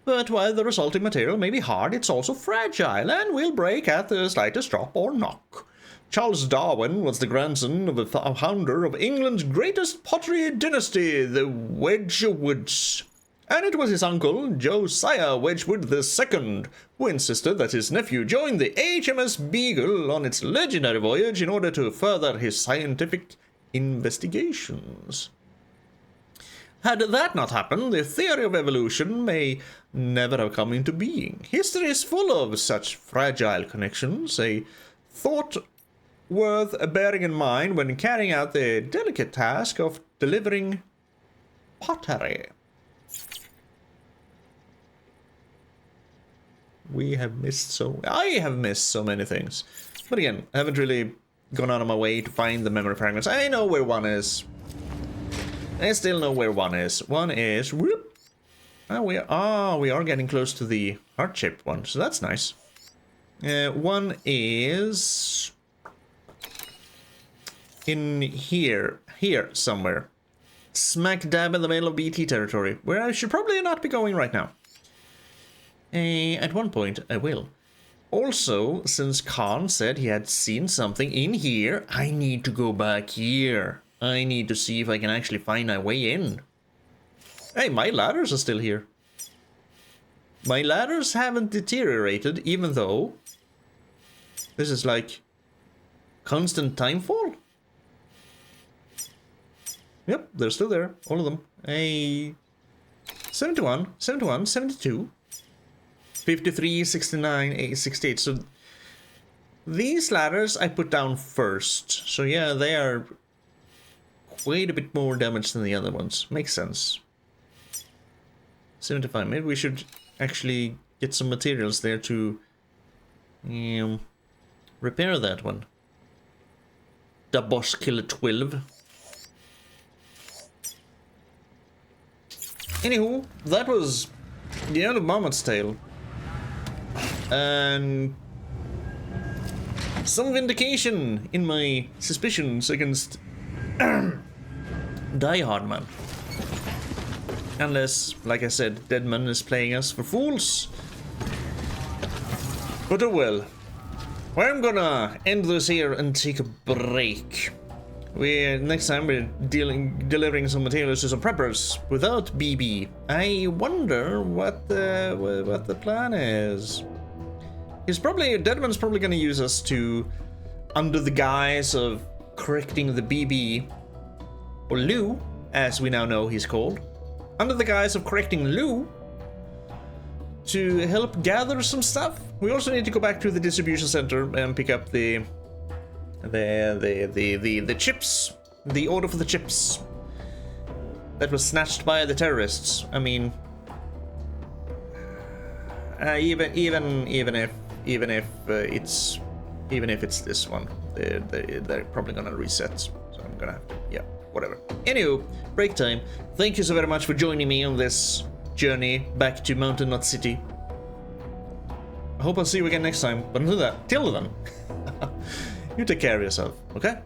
But while the resulting material may be hard, it's also fragile and will break at the slightest drop or knock. Charles Darwin was the grandson of the founder of England's greatest pottery dynasty, the Wedgwoods. And it was his uncle, Josiah Wedgwood II, who insisted that his nephew join the HMS Beagle on its legendary voyage in order to further his scientific investigations. Had that not happened, the theory of evolution may never have come into being. History is full of such fragile connections, a thought worth bearing in mind when carrying out the delicate task of delivering pottery. I have missed so many things. But again, I haven't really gone out of my way to find the memory fragments. I know where one is. I still know where one is. One is... Whoop. We are getting close to the heart-shaped one, so that's nice. One is... in here somewhere. Smack dab in the middle of BT territory, where I should probably not be going right now. At one point, I will. Also, since Khan said he had seen something in here, I need to go back here. I need to see if I can actually find my way in. Hey, my ladders are still here. My ladders haven't deteriorated, even though this is like constant timefall. Yep, they're still there, all of them. 71, 72, 53, 69, 68. So these ladders I put down first. So yeah, they are quite a bit more damage than the other ones. Makes sense. 75. Maybe we should actually get some materials there to repair that one. The boss killer 12. Anywho, that was the end of Mama's Tale. And some vindication in my suspicions against Die Hard Man. Unless, like I said, Deadman is playing us for fools. But oh well. Well, I'm gonna end this here and take a break. Next time we're delivering some materials to some preppers without BB. I wonder what the plan is. Deadman's probably gonna use us to, under the guise of correcting the BB, or Lou, as we now know he's called, under the guise of correcting Lou, to help gather some stuff. We also need to go back to the distribution center and pick up the chips, the order for the chips that was snatched by the terrorists. I mean, even if it's this one, they're probably gonna reset. So I'm gonna have to, yeah, whatever. Anywho, break time. Thank you so very much for joining me on this journey back to Mountain Knot City. I hope I'll see you again next time. But until then, you take care of yourself, okay?